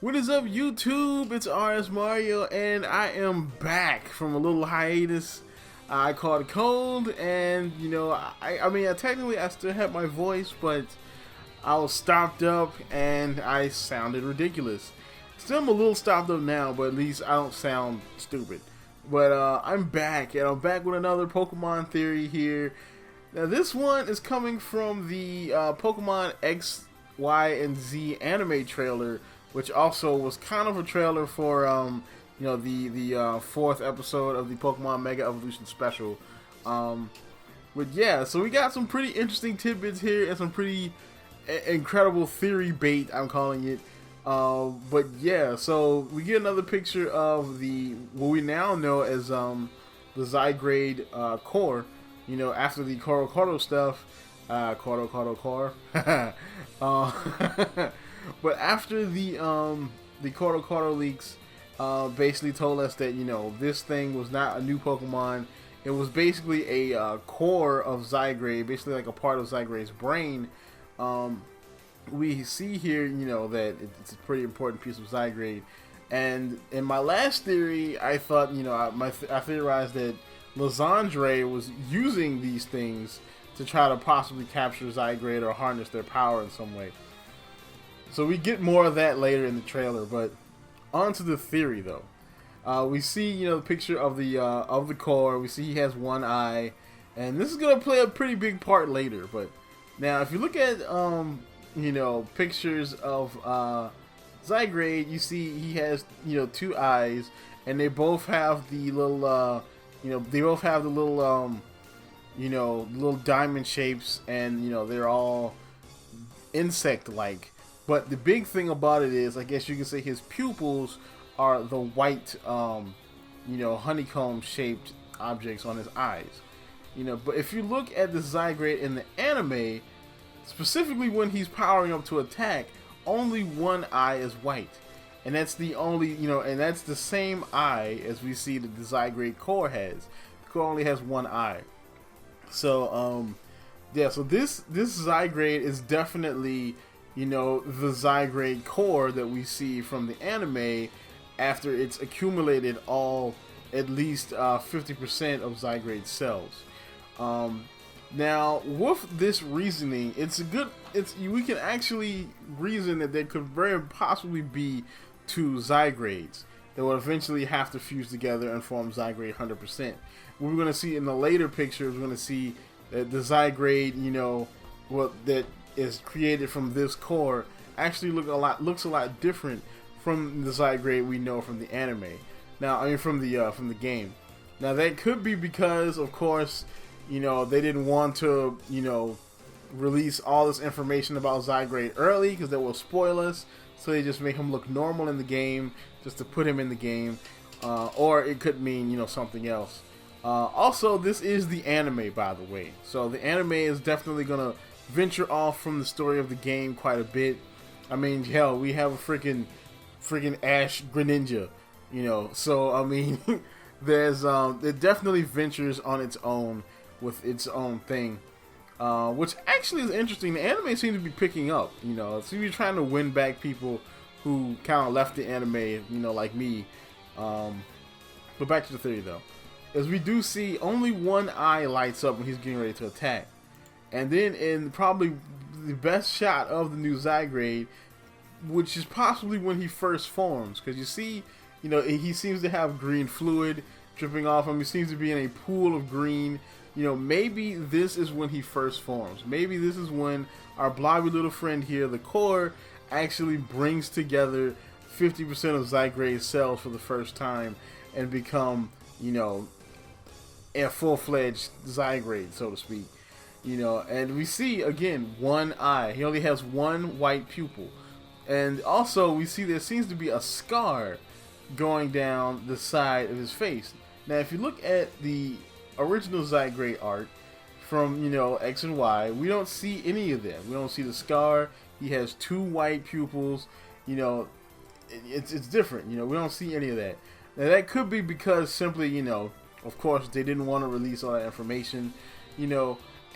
What is up, YouTube? It's RSMario, and I am back from a little hiatus. I caught a cold, and I mean, technically I still have my voice, but I was stopped up, and I sounded ridiculous. Still, I'm a little stopped up now, but at least I don't sound stupid. But I'm back, and I'm back with another Pokemon theory here. Now, this one is coming from the Pokemon X, Y, and Z anime trailer, which also was kind of a trailer for the fourth episode of the Pokemon Mega Evolution Special. But yeah, so we got some pretty interesting tidbits here and some pretty incredible theory bait, I'm calling it. But yeah, so we get another picture of what we now know as the Zygrade Core. After the Coro stuff, Core. But after the Coro leaks, basically told us that this thing was not a new Pokemon. It was basically a core of Zygrade, basically like a part of Zygrade's brain. We see here, that it's a pretty important piece of Zygrade. And in my last theory, I thought, I theorized that Zygarde was using these things to try to possibly capture Zygrade or harness their power in some way. So we get more of that later in the trailer, but on to the theory though. We see, the picture of the core. We see he has one eye, and this is gonna play a pretty big part later. But now, if you look at pictures of Zygrade, you see he has two eyes, and they both have the little little diamond shapes, and they're all insect-like. But the big thing about it is, I guess you can say, his pupils are the white, honeycomb-shaped objects on his eyes. But if you look at the Zygrade in the anime, specifically when he's powering up to attack, only one eye is white. And that's the only, and that's the same eye as we see that the Zygrade Core has. The core only has one eye. So, yeah, so this Zygrade is definitely, the Zygrade Core that we see from the anime after it's accumulated at least 50% of Zygrade cells. Now, with this reasoning, we can actually reason that there could very possibly be two Zygrades that will eventually have to fuse together and form Zygrade 100%. What we're going to see in the later pictures, we're going to see that the Zygrade, that is created from this core actually looks a lot different from the Zygrade we know from the anime. Now, I mean from the game. Now that could be because, of course, they didn't want to, release all this information about Zygrade early because that will spoil us. So they just make him look normal in the game just to put him in the game, or it could mean something else. Also, this is the anime, by the way. So the anime is definitely gonna venture off from the story of the game quite a bit. I mean, hell, we have a freaking Ash Greninja, So I mean, it definitely ventures on its own with its own thing, which actually is interesting. The anime seems to be picking up. So you're trying to win back people who kind of left the anime, like me. But back to the theory though, as we do see only one eye lights up when he's getting ready to attack. And then in probably the best shot of the new Zygrade, which is possibly when he first forms, because you see, he seems to have green fluid dripping off him. He seems to be in a pool of green. Maybe this is when he first forms. Maybe this is when our blobby little friend here, the core, actually brings together 50% of Zygrade's cells for the first time and become, a full-fledged Zygrade, so to speak. And we see, again, one eye. He only has one white pupil. And also, we see there seems to be a scar going down the side of his face. Now, if you look at the original Zygrade art from, X and Y, we don't see any of them. We don't see the scar. He has two white pupils. It's different. We don't see any of that. Now, that could be because simply, of course, they didn't want to release all that information,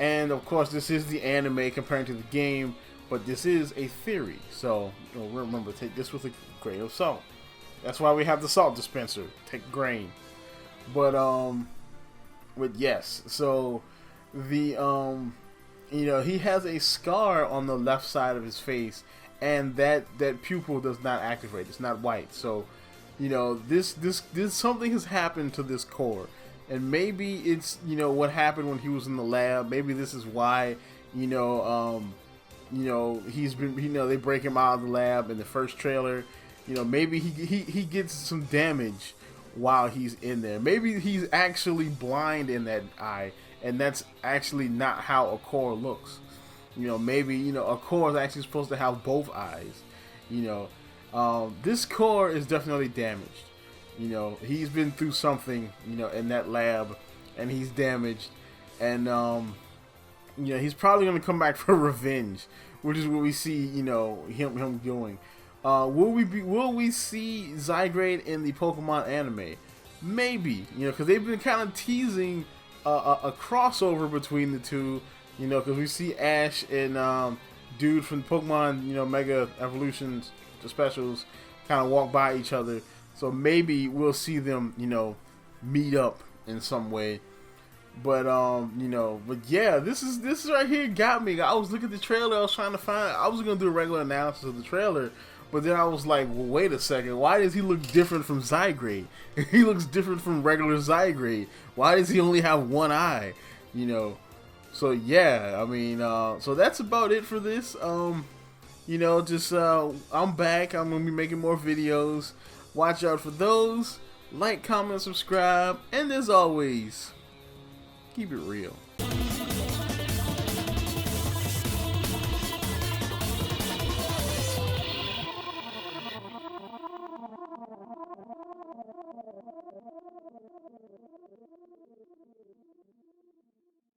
and of course, this is the anime comparing to the game, but this is a theory. So remember, take this with a grain of salt. That's why we have the salt dispenser. Take grain. But yes, so the you know, he has a scar on the left side of his face, and that pupil does not activate. It's not white. So, you know, this something has happened to this core, and maybe it's, you know, what happened when he was in the lab. Maybe this is why, you know, he's been, you know, they break him out of the lab in the first trailer. You know, maybe he gets some damage while he's in there. Maybe he's actually blind in that eye, and that's actually not how a core looks. You know, maybe, you know, a core is actually supposed to have both eyes. You know, this core is definitely damaged. You know, he's been through something, you know, in that lab, and he's damaged, and you know, he's probably gonna come back for revenge, which is what we see, you know, him doing. Will we see Zygrade in the Pokemon anime? Maybe, you know, because they've been kind of teasing a crossover between the two, you know, because we see Ash and dude from Pokemon, you know, Mega Evolutions to Specials kind of walk by each other. So maybe we'll see them, you know, meet up in some way. But you know, but yeah, this is right here got me. I was looking at the trailer. I was trying to find. I was gonna do a regular analysis of the trailer, but then I was like, well, wait a second. Why does he look different from Zygrade? He looks different from regular Zygrade. Why does he only have one eye? You know. So yeah, I mean, so that's about it for this. You know, just I'm back. I'm gonna be making more videos. Watch out for those. Like, comment, subscribe, and as always, keep it real.